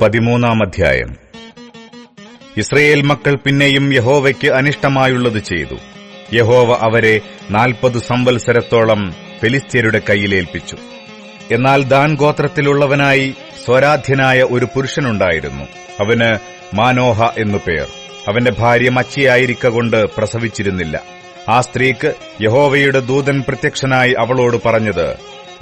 13-ാം അധ്യായം. ഇസ്രയേൽ മക്കൾ പിന്നെയും യഹോവയ്ക്ക് അനിഷ്ടമായുള്ളത് ചെയ്തു. യഹോവ അവരെ 40 സംവത്സരത്തോളം ഫെലിസ്ത്യരുടെ കയ്യിലേൽപ്പിച്ചു. എന്നാൽ ദാൻ ഗോത്രത്തിലുള്ളവനായി സ്വരാധ്യനായ ഒരു പുരുഷനുണ്ടായിരുന്നു. അവന് മാനോഹ എന്നു പേർ. അവന്റെ ഭാര്യ മച്ചിയായിരിക്കൊണ്ട് പ്രസവിച്ചിരുന്നില്ല. ആ സ്ത്രീക്ക് യഹോവയുടെ ദൂതൻ പ്രത്യക്ഷനായി അവളോട് പറഞ്ഞത്,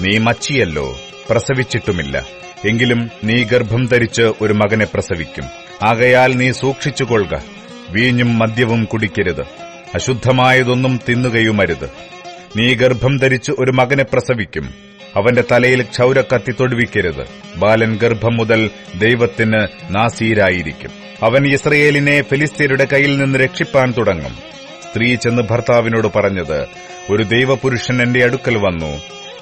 നീ മച്ചിയല്ലോ, പ്രസവിച്ചിട്ടുമില്ല. എങ്കിലും നീ ഗർഭം ധരിച്ച് ഒരു മകനെ പ്രസവിക്കും. ആകയാൽ നീ സൂക്ഷിച്ചുകൊള്ളുക. വീഞ്ഞും മദ്യവും കുടിക്കരുത്, അശുദ്ധമായതൊന്നും തിന്നുകയുമരുത്. നീ ഗർഭം ധരിച്ച് ഒരു മകനെ പ്രസവിക്കും. അവന്റെ തലയിൽ ക്ഷൗരക്കത്തി തൊടുവിക്കരുത്. ബാലൻ ഗർഭം മുതൽ ദൈവത്തിന് നാസീരായിരിക്കും. അവൻ യിസ്രയേലിനെ ഫെലിസ്ത്യരുടെ കയ്യിൽ നിന്ന് രക്ഷിപ്പാൻ തുടങ്ങും. സ്ത്രീ ചെന്ന് ഭർത്താവിനോട് പറഞ്ഞത്, ഒരു ദൈവപുരുഷൻ എന്റെ അടുക്കൽ വന്നു.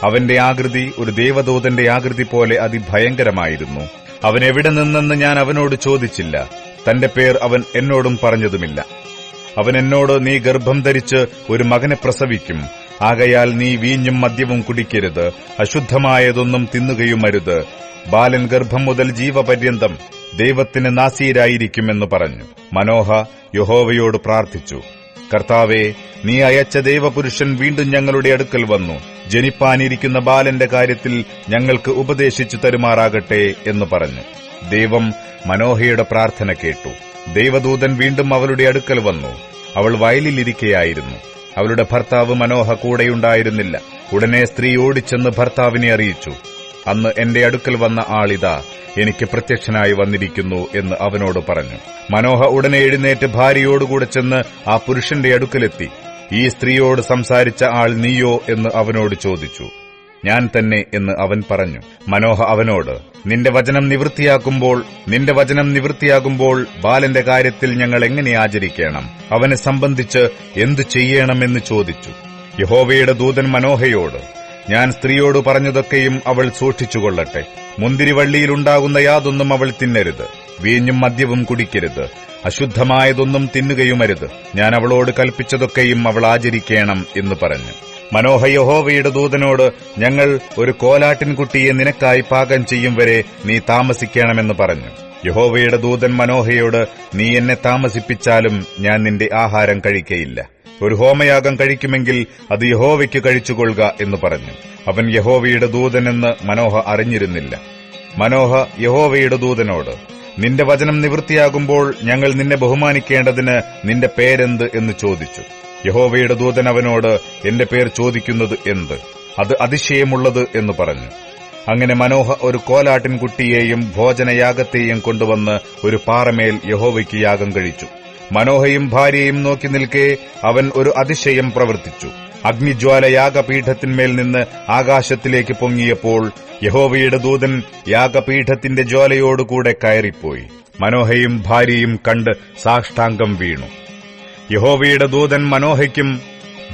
അവന്റെ ആകൃതി ഒരു ദേവദൂതന്റെ ആകൃതി പോലെ അതിഭയങ്കരമായിരുന്നു. അവൻ എവിടെ നിന്നെന്ന് ഞാൻ അവനോട് ചോദിച്ചില്ല. തന്റെ പേർ അവൻ എന്നോടും പറഞ്ഞതുമില്ല. അവൻ എന്നോട്, നീ ഗർഭം ധരിച്ച് ഒരു മകനെ പ്രസവിക്കും. ആകയാൽ നീ വീഞ്ഞും മദ്യവും കുടിക്കരുത്, അശുദ്ധമായതൊന്നും തിന്നുകയുമരുത്. ബാലൻ ഗർഭം മുതൽ ജീവപര്യന്തം ദൈവത്തിന് നാസീരായിരിക്കുമെന്ന് പറഞ്ഞു. മനോഹ യഹോവയോട് പ്രാർത്ഥിച്ചു, കർത്താവേ, നീ അയച്ച ദൈവപുരുഷൻ വീണ്ടും ഞങ്ങളുടെ അടുക്കൽ വന്നു. ജനിപ്പാനിരിക്കുന്ന ബാലന്റെ കാര്യത്തിൽ ഞങ്ങൾക്ക് ഉപദേശിച്ചു തരുമാറാകട്ടെ എന്ന് പറഞ്ഞു. ദൈവം മനോഹയുടെ പ്രാർത്ഥന കേട്ടു. ദൈവദൂതൻ വീണ്ടും അവളുടെ അടുക്കൽ വന്നു. അവൾ വയലിലിരിക്കയായിരുന്നു. അവളുടെ ഭർത്താവ് മനോഹ കൂടെയുണ്ടായിരുന്നില്ല. ഉടനെ സ്ത്രീ ഓടിച്ചെന്ന് ഭർത്താവിനെ അറിയിച്ചു. അന്ന് എന്റെ അടുക്കൽ വന്ന ആളിതാ എനിക്ക് പ്രത്യക്ഷനായി വന്നിരിക്കുന്നു എന്ന് അവനോട് പറഞ്ഞു. മനോഹ ഉടനെ എഴുന്നേറ്റ് ഭാര്യയോടുകൂടെ ചെന്ന് ആ പുരുഷന്റെ അടുക്കലെത്തി. ഈ സ്ത്രീയോട് സംസാരിച്ച ആൾ നീയോ എന്ന് അവനോട് ചോദിച്ചു. ഞാൻ തന്നെ എന്ന് അവൻ പറഞ്ഞു. മനോഹ അവനോട്, നിന്റെ വചനം നിവൃത്തിയാകുമ്പോൾ ബാലന്റെ കാര്യത്തിൽ ഞങ്ങൾ എങ്ങനെ ആചരിക്കണം? അവനെ സംബന്ധിച്ച് എന്തു ചെയ്യണമെന്ന് ചോദിച്ചു. യഹോവയുടെ ദൂതൻ മനോഹയോട്, ഞാൻ സ്ത്രീയോട് പറഞ്ഞതൊക്കെയും അവൾ സൂക്ഷിച്ചുകൊള്ളട്ടെ. മുന്തിരിവള്ളിയിലുണ്ടാകുന്ന യാതൊന്നും അവൾ തിന്നരുത്. വീഞ്ഞും മദ്യവും കുടിക്കരുത്, അശുദ്ധമായതൊന്നും തിന്നുകയുമരുത്. ഞാൻ അവളോട് കൽപ്പിച്ചതൊക്കെയും അവൾ ആചരിക്കണം എന്ന് പറഞ്ഞു. മനോഹ യഹോവയുടെ ദൂതനോട്, ഞങ്ങൾ ഒരു കോലാട്ടിൻകുട്ടിയെ നിനക്കായി പാകം ചെയ്യും വരെ നീ താമസിക്കണമെന്ന് പറഞ്ഞു. യഹോവയുടെ ദൂതൻ മനോഹയോട്, നീ എന്നെ താമസിപ്പിച്ചാലും ഞാൻ നിന്റെ ആഹാരം കഴിക്കയില്ല. ഒരു ഹോമയാഗം കഴിക്കുമെങ്കിൽ അത് യഹോവയ്ക്ക് കഴിച്ചുകൊള്ളുക എന്ന് പറഞ്ഞു. അവൻ യഹോവയുടെ ദൂതനെന്ന് മനോഹ അറിഞ്ഞിരുന്നില്ല. മനോഹ യഹോവയുടെ ദൂതനോട്, നിന്റെ വചനം നിവൃത്തിയാകുമ്പോൾ ഞങ്ങൾ നിന്നെ ബഹുമാനിക്കേണ്ടതിന് നിന്റെ പേരെന്ത് എന്ന് ചോദിച്ചു. യഹോവയുടെ ദൂതൻ അവനോട്, എന്റെ പേർ ചോദിക്കുന്നത് എന്ത്? അത് അതിശയമുള്ളത് എന്ന് പറഞ്ഞു. അങ്ങനെ മനോഹ ഒരു കോലാട്ടിൻകുട്ടിയെയും ഭോജനയാഗത്തെയും കൊണ്ടുവന്ന് ഒരു പാറമേൽ യഹോവയ്ക്ക് യാഗം കഴിച്ചു. മനോഹയും ഭാര്യയും നോക്കി നിൽക്കെ അവൻ ഒരു അതിശയം പ്രവർത്തിച്ചു. അഗ്നിജ്വാല യാഗപീഠത്തിന്മേൽ നിന്ന് ആകാശത്തിലേക്ക് പൊങ്ങിയപ്പോൾ യഹോവയുടെ ദൂതൻ യാഗപീഠത്തിന്റെ ജ്വാലയോടുകൂടെ കയറിപ്പോയി. മനോഹയും ഭാര്യയും കണ്ട് സാഷ്ടാംഗം വീണു. യഹോവയുടെ ദൂതൻ മനോഹയ്ക്കും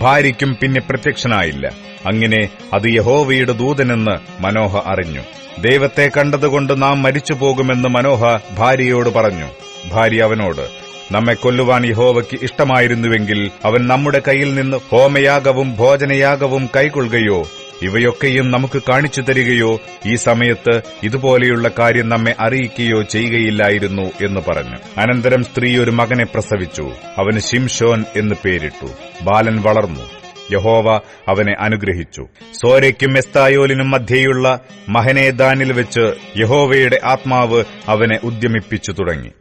ഭാര്യയ്ക്കും പിന്നെ പ്രത്യക്ഷനായില്ല. അങ്ങനെ അത് യഹോവയുടെ ദൂതനെന്ന് മനോഹ അറിഞ്ഞു. ദൈവത്തെ കണ്ടതുകൊണ്ട് നാം മരിച്ചുപോകുമെന്ന് മനോഹ ഭാര്യയോട് പറഞ്ഞു. ഭാര്യ അവനോട്, നമ്മെ കൊല്ലുവാൻ യഹോവയ്ക്ക് ഇഷ്ടമായിരുന്നുവെങ്കിൽ അവൻ നമ്മുടെ കയ്യിൽ നിന്ന് ഹോമയാഗവും ഭോജനയാഗവും കൈക്കൊള്ളുകയോ ഇവയൊക്കെയും നമുക്ക് കാണിച്ചു തരികയോ ഈ സമയത്ത് ഇതുപോലെയുള്ള കാര്യം നമ്മെ അറിയിക്കുകയോ ചെയ്യുകയില്ലായിരുന്നു എന്ന് പറഞ്ഞു. അനന്തരം സ്ത്രീ ഒരു മകനെ പ്രസവിച്ചു. അവന് ശിംശോൻ എന്ന് പേരിട്ടു. ബാലൻ വളർന്നു. യഹോവ അവനെ അനുഗ്രഹിച്ചു. സോരയ്ക്കും എസ്തായോലിനും മധ്യേയുള്ള മഹനേദാനിൽ വെച്ച് യഹോവയുടെ ആത്മാവ് അവനെ ഉദ്യമിപ്പിച്ചു തുടങ്ങി.